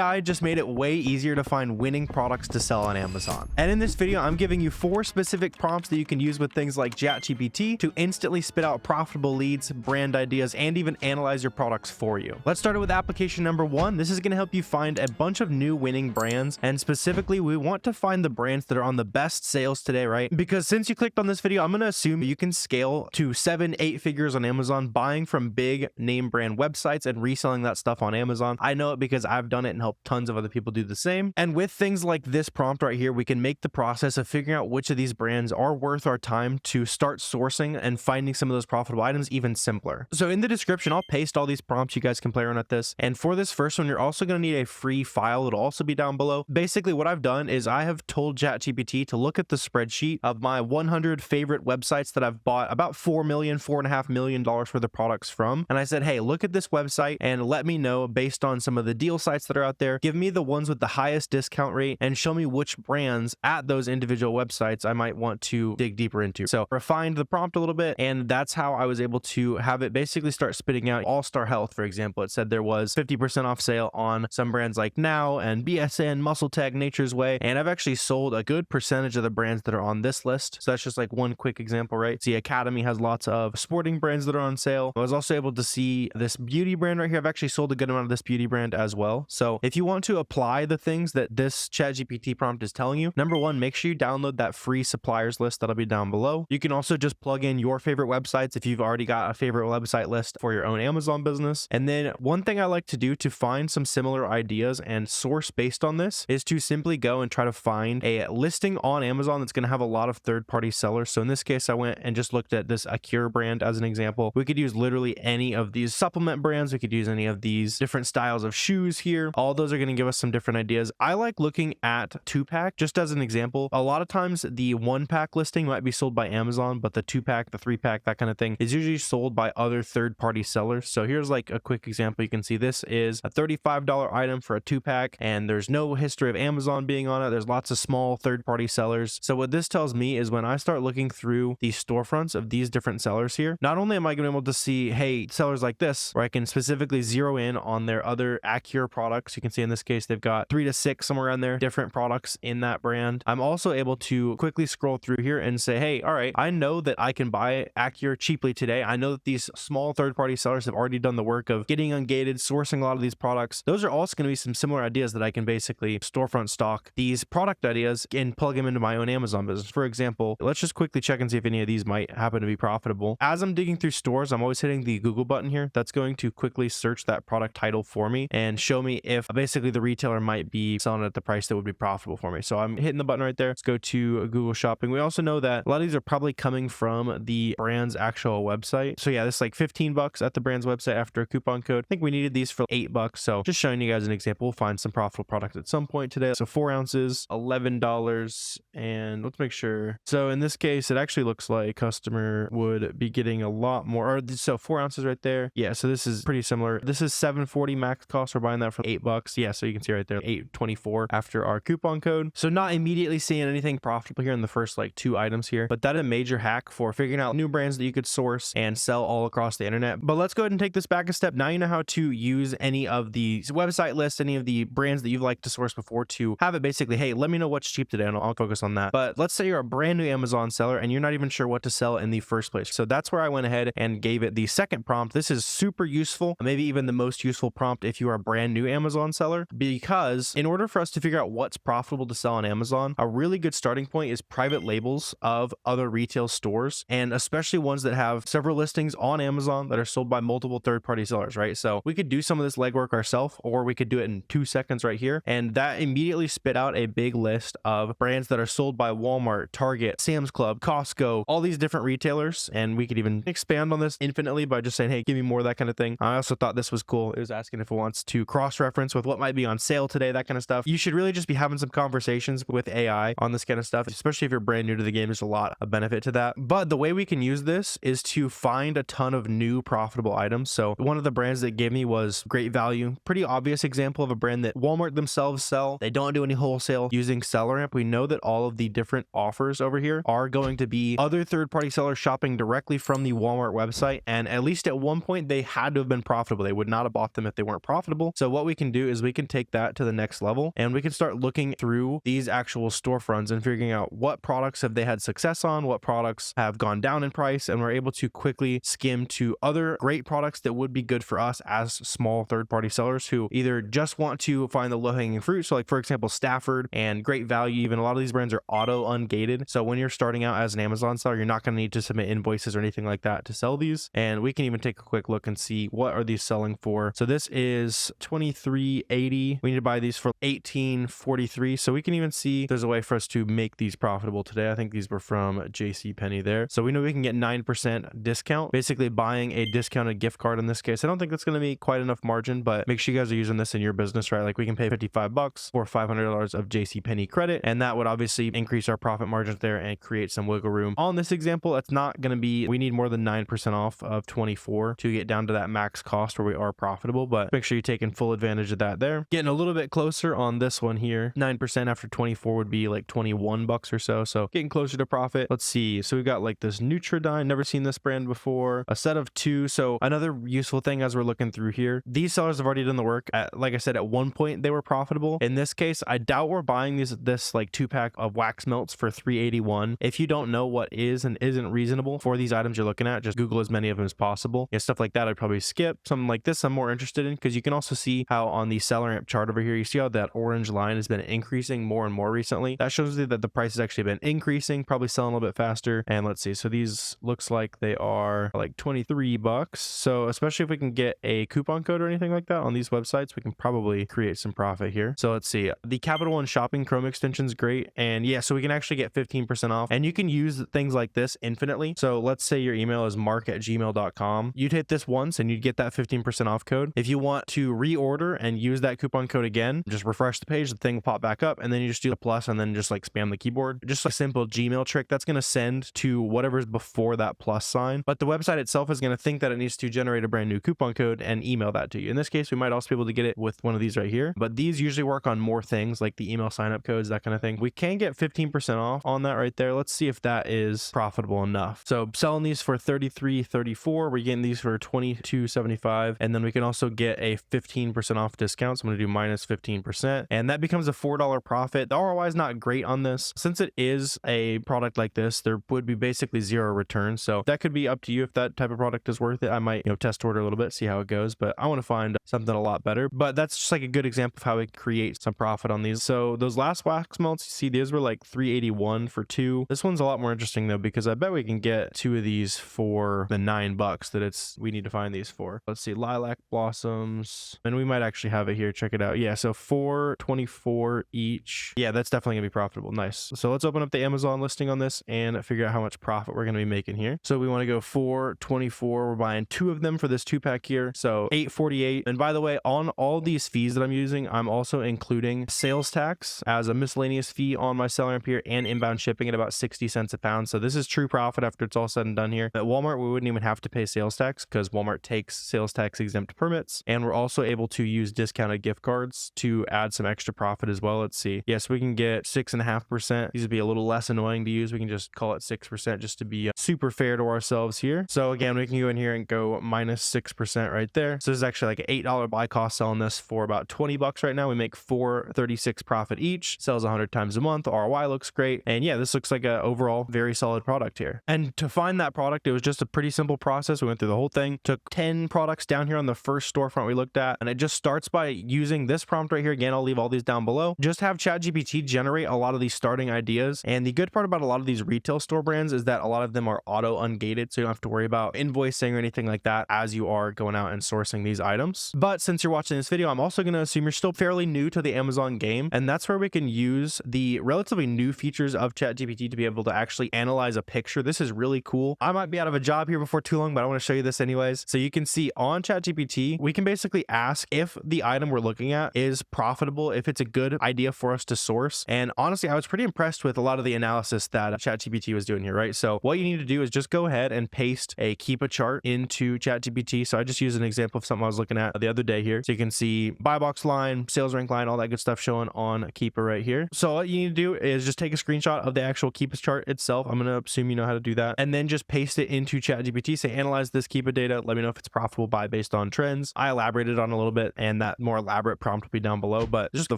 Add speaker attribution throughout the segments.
Speaker 1: AI just made it way easier to find winning products to sell on Amazon. And in this video, I'm giving you 4 specific prompts that you can use with things like ChatGPT to instantly spit out profitable leads, brand ideas, and even analyze your products for you. Let's start with application number 1. This is going to help you find a bunch of new winning brands, and specifically we want to find the brands that are on the best sales today, right? Because since you clicked on this video, I'm going to assume you can scale to 7-8 figures on Amazon buying from big name brand websites and reselling that stuff on Amazon. I know it because I've done it and helped tons of other people do the same. And with things like this prompt right here, we can make the process of figuring out which of these brands are worth our time to start sourcing and finding some of those profitable items even simpler. So in the description, I'll paste all these prompts. You guys can play around with this. And for this first one, you're also going to need a free file. It'll also be down below. Basically, what I've done is I have told ChatGPT to look at the spreadsheet of my 100 favorite websites that I've bought about $4.5 million worth of products from. And I said, hey, look at this website and let me know based on some of the deal sites that are out there. Give me the ones with the highest discount rate and show me which brands at those individual websites I might want to dig deeper into. So refined the prompt a little bit, and that's how I was able to have it basically start spitting out All-Star Health, for example. It said there was 50% off sale on some brands like Now and BSN, Muscle Tech, Nature's Way, and I've actually sold a good percentage of the brands that are on this list. So that's just like one quick example, right? See, Academy has lots of sporting brands that are on sale. I was also able to see this beauty brand right here. I've actually sold a good amount of this beauty brand as well. So if you want to apply the things that this ChatGPT prompt is telling you, number 1, make sure you download that free suppliers list that'll be down below. You can also just plug in your favorite websites if you've already got a favorite website list for your own Amazon business. And then one thing I like to do to find some similar ideas and source based on this is to simply go and try to find a listing on Amazon that's going to have a lot of third-party sellers. So in this case, I went and just looked at this Acure brand as an example. We could use literally any of these supplement brands. We could use any of these different styles of shoes here. All those are going to give us some different ideas. I like looking at 2-pack just as an example. A lot of times the 1-pack listing might be sold by Amazon, but the 2-pack, the 3-pack, that kind of thing is usually sold by other third-party sellers. So here's like a quick example. You can see this is a $35 item for a 2-pack, and there's no history of Amazon being on it. There's lots of small third-party sellers. So what this tells me is when I start looking through the storefronts of these different sellers here, not only am I going to be able to see, hey, sellers like this, where I can specifically zero in on their other Acure products. You can see in this case, they've got 3 to 6 somewhere around there, different products in that brand. I'm also able to quickly scroll through here and say, hey, all right, I know that I can buy Acure cheaply today. I know that these small third-party sellers have already done the work of getting ungated, sourcing a lot of these products. Those are also going to be some similar ideas that I can basically storefront stock these product ideas and plug them into my own Amazon business. For example, let's just quickly check and see if any of these might happen to be profitable. As I'm digging through stores, I'm always hitting the Google button here. That's going to quickly search that product title for me and show me if basically the retailer might be selling at the price that would be profitable for me. So I'm hitting the button right there. Let's go to Google Shopping. We also know that a lot of these are probably coming from the brand's actual website. So yeah, this is like $15 at the brand's website after a coupon code. I think we needed these for $8. So just showing you guys an example. We'll find some profitable products at some point today. So 4 ounces, $11. And let's make sure. So in this case, it actually looks like customer would be getting a lot more. Or so 4 ounces right there. Yeah, so this is pretty similar. This is $7.40 max cost. We're buying that for $8. Yeah, so you can see right there, $8.24 after our coupon code. So not immediately seeing anything profitable here in the first like 2 items here, but that is a major hack for figuring out new brands that you could source and sell all across the internet. But let's go ahead and take this back a step. Now you know how to use any of the website lists, any of the brands that you've liked to source before to have it basically, hey, let me know what's cheap today and I'll focus on that. But let's say you're a brand new Amazon seller and you're not even sure what to sell in the first place. So that's where I went ahead and gave it the second prompt. This is super useful, maybe even the most useful prompt if you are a brand new Amazon seller, because in order for us to figure out what's profitable to sell on Amazon, a really good starting point is private labels of other retail stores, and especially ones that have several listings on Amazon that are sold by multiple third-party sellers, right? So we could do some of this legwork ourselves, or we could do it in 2 seconds right here. And that immediately spit out a big list of brands that are sold by Walmart, Target, Sam's Club, Costco, all these different retailers. And we could even expand on this infinitely by just saying, hey, give me more of that kind of thing. I also thought this was cool. It was asking if it wants to cross-reference with what might be on sale today, that kind of stuff. You should really just be having some conversations with AI on this kind of stuff, especially if you're brand new to the game. There's a lot of benefit to that. But the way we can use this is to find a ton of new profitable items. So one of the brands that gave me was Great Value. Pretty obvious example of a brand that Walmart themselves sell. They don't do any wholesale using SellerAmp. We know that all of the different offers over here are going to be other third-party sellers shopping directly from the Walmart website. And at least at one point, they had to have been profitable. They would not have bought them if they weren't profitable. So what we can do is we can take that to the next level and we can start looking through these actual storefronts and figuring out what products have they had success on, what products have gone down in price, and we're able to quickly skim to other great products that would be good for us as small third-party sellers who either just want to find the low-hanging fruit. So like, for example, Stafford and Great Value, even a lot of these brands are auto-ungated. So when you're starting out as an Amazon seller, you're not going to need to submit invoices or anything like that to sell these. And we can even take a quick look and see what are these selling for. So this is $23.80. We need to buy these for $18.43. So we can even see there's a way for us to make these profitable today. I think these were from JCPenney there. So we know we can get 9% discount, basically buying a discounted gift card in this case. I don't think that's going to be quite enough margin, but make sure you guys are using this in your business, right? Like we can pay $55 or $500 of JCPenney credit, and that would obviously increase our profit margins there and create some wiggle room. On this example, it's not going to be, we need more than 9% off of 24 to get down to that max cost where we are profitable, but make sure you're taking full advantage of that there. Getting a little bit closer on this one here, 9% after 24 would be like $21 or so. So getting closer to profit. Let's see. So we've got like this Nutridyne, never seen this brand before, a set of 2. So another useful thing as we're looking through here, these sellers have already done the work. Like I said, at one point they were profitable. In this case, I doubt we're buying this like 2-pack of wax melts for $3.81. If you don't know what is and isn't reasonable for these items you're looking at, just Google as many of them as possible. Yeah, stuff like that I'd probably skip. Something like this I'm more interested in, because you can also see how on the SellerAmp chart over here, you see how that orange line has been increasing more and more recently. That shows you that the price has actually been increasing, probably selling a little bit faster. And let's see, so these looks like they are like $23. So especially if we can get a coupon code or anything like that on these websites, we can probably create some profit here. So let's see, the Capital One Shopping Chrome extension is great. And yeah, so we can actually get 15% off, and you can use things like this infinitely. So let's say your email is mark@gmail.com. You'd hit this once and you'd get that 15% off code. If you want to reorder and use that coupon code again, just refresh the page, the thing will pop back up, and then you just do the plus and then just like spam the keyboard. Just a simple Gmail trick that's going to send to whatever's before that plus sign. But the website itself is going to think that it needs to generate a brand new coupon code and email that to you. In this case, we might also be able to get it with one of these right here, but these usually work on more things like the email sign-up codes, that kind of thing. We can get 15% off on that right there. Let's see if that is profitable enough. So selling these for $33.34, we're getting these for $22.75, and then we can also get a 15% off discount. So I'm going to do minus 15%, and that becomes a $4 profit. The ROI is not great on this. Since it is a product like this, there would be basically zero return. So that could be up to you if that type of product is worth it. I might, test order a little bit, see how it goes, but I want to find something a lot better. But that's just like a good example of how we create some profit on these. So those last wax melts, you see, these were like $3.81 for 2. This one's a lot more interesting though, because I bet we can get 2 of these for the $9 that we need to find these for. Let's see, lilac blossoms, and we might actually have it here. Check it out. Yeah, so $4.24 each. Yeah, that's definitely gonna be profitable. Nice. So let's open up the Amazon listing on this and figure out how much profit we're gonna be making here. So we want to go $4.24. We're buying 2 of them for this 2-pack here, so $8.48. And by the way, on all these fees that I'm using, I'm also including sales tax as a miscellaneous fee on my SellerAmp here, and inbound shipping at about 60 cents a pound. So this is true profit after it's all said and done here. At Walmart, we wouldn't even have to pay sales tax because Walmart takes sales tax exempt permits, and we're also able to use discounted gift cards to add some extra profit as well. Let's see. Yes, we can get 6.5%. These would be a little less annoying to use. We can just call it 6% just to be super fair to ourselves here. So again, we can go in here and go minus 6% right there. So this is actually like an $8 buy cost selling this for about $20 right now. We make $4.36 profit each. Sells 100 times a month. ROI looks great. And yeah, this looks like a overall very solid product here. And to find that product, it was just a pretty simple process. We went through the whole thing, took 10 products down here on the first storefront we looked at, and it just starts by using this prompt right here. Again, I'll leave all these down below. Just have ChatGPT generate a lot of these starting ideas. And the good part about a lot of these retail store brands is that a lot of them are auto-ungated, so you don't have to worry about invoicing or anything like that as you are going out and sourcing these items. But since you're watching this video, I'm also going to assume you're still fairly new to the Amazon game, and that's where we can use the relatively new features of ChatGPT to be able to actually analyze a picture. This is really cool. I might be out of a job here before too long, but I want to show you this anyways. So you can see on ChatGPT, we can basically ask if the item we're looking at is profitable, if it's a good idea for us to source. And honestly, I was pretty impressed with a lot of the analysis that ChatGPT was doing here, right? So what you need to do is just go ahead and paste a Keepa chart into ChatGPT. So I just used an example of something I was looking at the other day here. So you can see buy box line, sales rank line, all that good stuff showing on Keepa right here. So all you need to do is just take a screenshot of the actual Keepa chart itself. I'm going to assume you know how to do that. And then just paste it into ChatGPT. Say, analyze this Keepa data. Let me know if it's profitable buy based on trends. I elaborated on a little bit, and that more elaborate prompt will be down below. But just the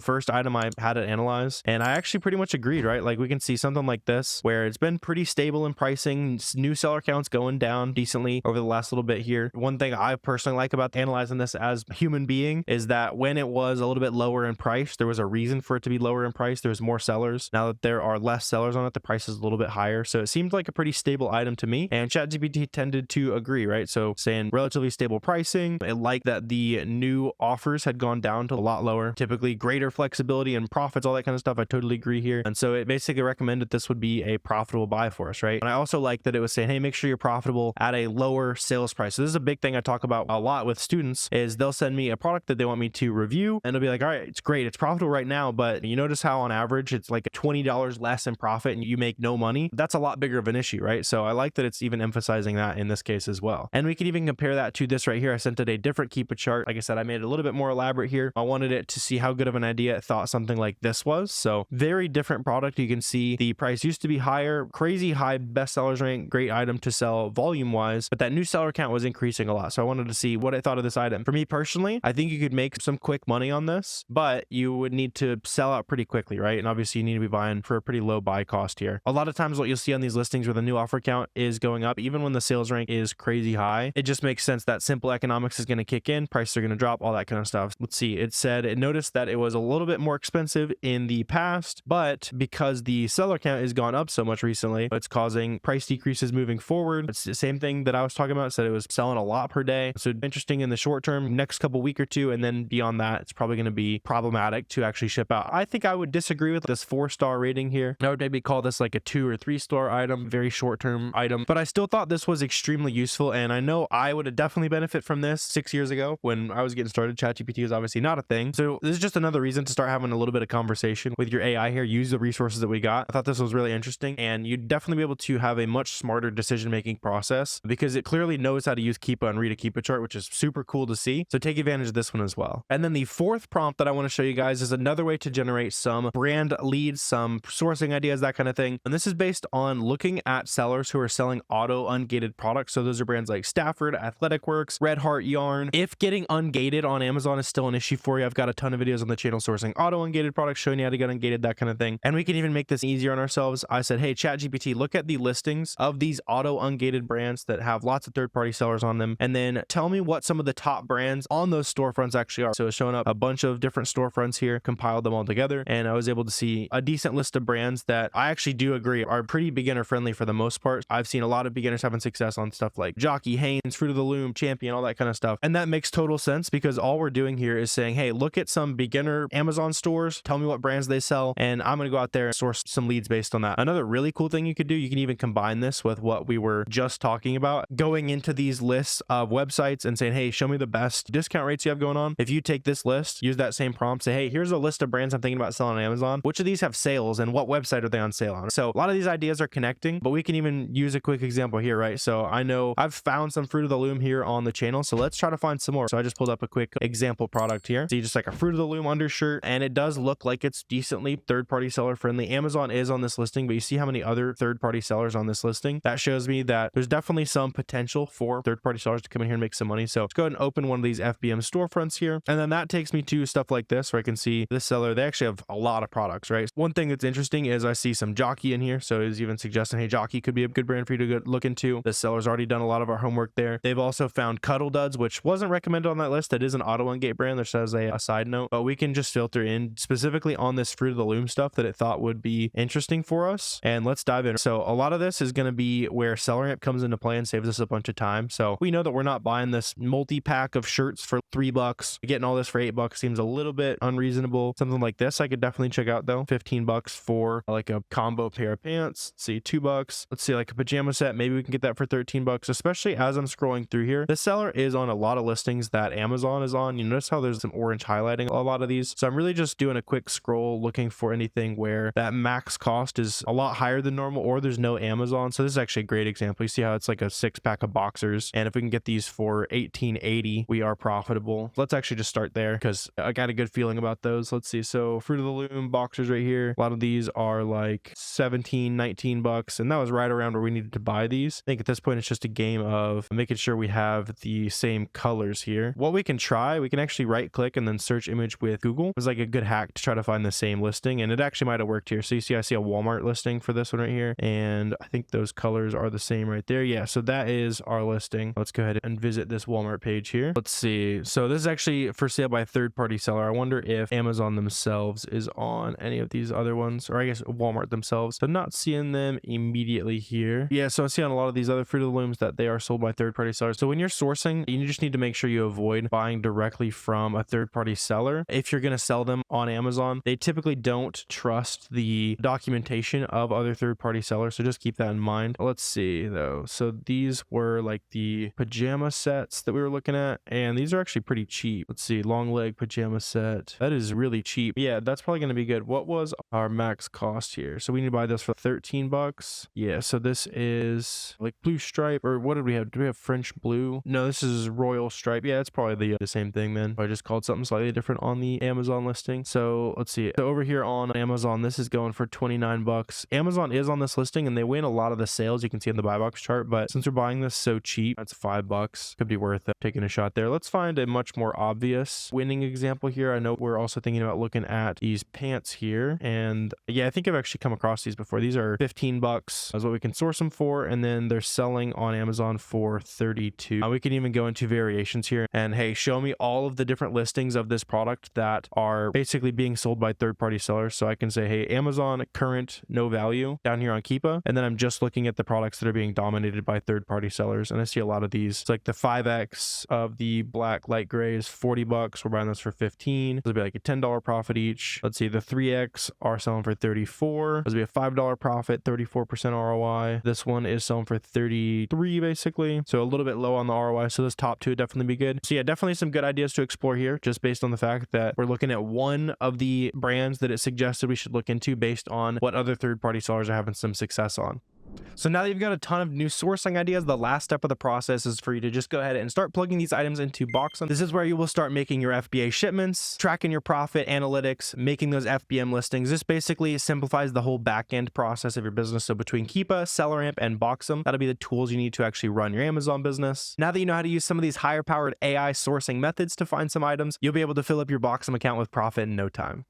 Speaker 1: first item I had it analyze, and I actually pretty much agreed, right? Like we can see something like this where it's been pretty stable in pricing, new seller counts going down decently over the last little bit here. One thing I personally like about analyzing this as a human being is that when it was a little bit lower in price, there was a reason for it to be lower in price. There was more sellers. Now that there are less sellers on it, the price is a little bit higher. So it seemed like a pretty stable item to me, and ChatGPT tended to agree, right? So saying relatively stable pricing, it liked that the new offers had gone down to a lot lower, typically greater flexibility and profits, all that kind of stuff. I totally agree here. And so it basically recommended this would be a profitable buy for us, right? And I also like that it was saying, hey, make sure you're profitable at a lower sales price. So this is a big thing I talk about a lot with students, is they'll send me a product that they want me to review, and they'll be like, all right, it's great, it's profitable right now, but you notice how on average it's like $20 less in profit and you make no money. That's a lot bigger of an issue, right? So I like that it's even emphasizing that in this case as well. And we can even compare that to this right here. I sent it a different Keepa chart. Like I said, I made it a little bit more elaborate here. I wanted it to see how good of an idea it thought something like this was. So very different product. You can see the price used to be higher, crazy high bestsellers rank, great item to sell volume wise, but that new seller count was increasing a lot. So I wanted to see what I thought of this item. For me personally, I think you could make some quick money on this, but you would need to sell out pretty quickly, right? And obviously you need to be buying for a pretty low buy cost here. A lot of times what you'll see on these listings where the new offer count is going up, even when the sales rank is crazy high, it just makes sense that simple economics is going to kick in, prices are going to drop, all that kind of stuff. Let's see, it said it noticed that it was a little bit more expensive in the past, but because the seller count has gone up so much recently, it's causing price decreases moving forward. It's the same thing that I was talking about. It said it was selling a lot per day. So interesting in the short term, next couple week or two, and then beyond that, it's probably going to be problematic to actually ship out. I think I would disagree with this 4-star rating here. I would maybe call this like a 2 or 3-star item, very short-term item, but I still thought this was extremely useful. And I know I would have definitely benefit from this 6 years ago when I was getting started. ChatGPT was obviously not a thing. So this is just another reason to start having a little bit of conversation with your AI here. Use the resources that we got. I thought this was really interesting, and you'd definitely be able to have a much smarter decision-making process because it clearly knows how to use Keepa and read a Keepa chart, which is super cool to see. So take advantage of this one as well. And then the fourth prompt that I want to show you guys is another way to generate some brand leads, some sourcing ideas, that kind of thing. And this is based on looking at sellers who are selling auto-ungated products. So those are brands like Stafford, Athletic Works, Red Heart Yarn. If getting ungated on Amazon is still an issue for you, I've got a ton of videos on the channel sourcing auto-ungated products, showing you how to get ungated, that kind of thing. And we can even make this easier on ourselves. I said, hey, ChatGPT, look at the listings of these auto-ungated brands that have lots of third-party sellers on them, and then tell me what some of the top brands on those storefronts actually are. So it's showing up a bunch of different storefronts here, compiled them all together, and I was able to see a decent list of brands that I actually do agree are pretty beginner friendly for the most part. I've seen a lot of beginners having success on stuff like Jockey, Hanes, Fruit of the Loom, Champion, all that kind of stuff. And that makes total sense because all we're doing here is saying, hey, look at some beginner Amazon stores, tell me what brands they sell, and I'm going to go out there and source some leads based on that. Another really cool thing you could do, you can even combine this with what we were just talking about, going into these lists of websites and saying, hey, show me the best discount rates you have going on. If you take this list, use that same prompt, say, hey, here's a list of brands I'm thinking about selling on Amazon. Which of these have sales and what website are they on sale on? So a lot of these ideas are connecting, but we can even use a quick example here, right? So I know I've found some Fruit of the Loom here on the channel, so let's try to find some more. So I just pulled up a quick example product here. See, just like a Fruit of the Loom undershirt, and it does look like it's decently third-party seller friendly. Amazon is on this listing, but you see how many other third-party sellers on this listing? That shows me that there's definitely some potential for third-party sellers to come in here and make some money. So let's go ahead and open one of these FBM storefronts here, and then that takes me to stuff like this where I can see this seller, they actually have a lot of products, right? One thing that's interesting is I see some Jockey in here, so it's even suggesting, hey, Jockey could be a good brand for you to go look into. The seller's already done a lot of our homework there. They've also found Cuddle Duds, which wasn't recommended on that list. That is an auto-ungate brand. There says a side note, but we can just filter in specifically on this Fruit of the Loom stuff that it thought would be interesting for us, and let's dive in. So a lot of this is going to be where SellerAmp comes into play and saves us a bunch of time. So we know that we're not buying this multi-pack of shirts for $3. Getting all this for $8 seems a little bit unreasonable. Something like this I could definitely check out though. $15 for like a combo pair of pants. Let's see, $2. Let's see, like a pajama set, maybe we can get that for $13, especially as I'm scrolling through here. This seller is on a lot of listings that Amazon is on. You notice how there's some orange highlighting a lot of these. So I'm really just doing a quick scroll looking for anything where that max cost is a lot higher than normal or there's no Amazon. So this is actually a great example. You see how it's like a 6-pack of boxers, and if we can get these for $18.80, we are profitable. Let's actually just start there because I got a good feeling about those. Let's see. So Fruit of the Loom boxers right here, a lot of these are like $17-19, and that was right around where we needed to buy these. I think at this point it's just a game of making sure we have the same colors here. What we can try, we can actually right click and then search image with Google. It was like a good hack to try to find the same listing, and it actually might have worked here. So you see, I see a Walmart listing for this one right here, and I think those colors are the same right there. Yeah, so that is our listing. Let's go ahead and visit this Walmart page here. Let's see. So this is actually for sale by a third-party seller. I wonder if Amazon themselves is on any of these other ones, or I guess Walmart themselves. So I'm not seeing them immediately here. Yeah, so I see on a lot of these other Fruit of the Looms that they are sold by third-party sellers. So when you're sourcing, you just need to make sure you avoid buying directly from a third-party seller. If you're going to sell them on Amazon, they typically don't trust the documentation of other third-party sellers, so just keep that in mind. Let's see though. So these were like the pajama sets that we were looking at, and these are actually pretty cheap. Let's see, long leg pajama set. That is really cheap. Yeah, that's probably going to be good. What was our max cost here? So we need to buy this for 13 bucks. Yeah, so this is like blue stripe, or what did we have? Do we have French blue? No, this is royal stripe. Yeah, it's probably the same thing then. I just called something slightly different on the Amazon listing. So let's see. So over here on Amazon, this is going for 29 bucks. Amazon is on this listing and they win a lot of the sales. You can see in the buy box chart, but since we're buying this so cheap, that's $5. Could be worth it taking a shot there. Let's find a much more obvious winning example here. I know we're also thinking about looking at these pants here, and yeah, I think I've actually come across these before. These are 15 bucks is what we can source them for, and then they're selling on Amazon for 32. We can even go into variations here and hey, show me all of the different listings of this product that are basically being sold by third-party sellers. So I can say, hey, Amazon current no value down here on Keepa, and then I'm just looking at the products that are being dominated by third-party sellers, and I see a lot of these. It's like the 5X of the black light gray is 40 bucks. We're buying this for 15. This would be like a $10 profit each. Let's see, the 3X are selling for 34. This would be a $5 profit, 34% ROI. This one is selling for 33 basically, so a little bit low on the ROI. So this top two would definitely be good. So yeah, definitely some good ideas to explore here, just based on the fact that we're looking at one of the brands that it suggested we should look into based on what other third-party sellers are having some success on. So now that you've got a ton of new sourcing ideas, the last step of the process is for you to just go ahead and start plugging these items into Boxem. This is where you will start making your FBA shipments, tracking your profit analytics, making those FBM listings. This basically simplifies the whole back-end process of your business. So between Keepa, SellerAmp, and Boxem, that'll be the tools you need to actually run your Amazon business. Now that you know how to use some of these higher powered AI sourcing methods to find some items, you'll be able to fill up your Boxem account with profit in no time.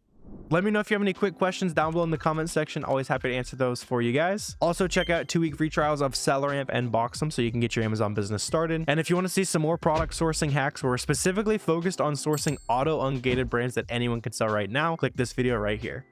Speaker 1: Let me know if you have any quick questions down below in the comment section. Always happy to answer those for you guys. Also, check out 2-week free trials of SellerAmp and Boxem so you can get your Amazon business started. And if you want to see some more product sourcing hacks, we're specifically focused on sourcing auto-ungated brands that anyone can sell right now, click this video right here.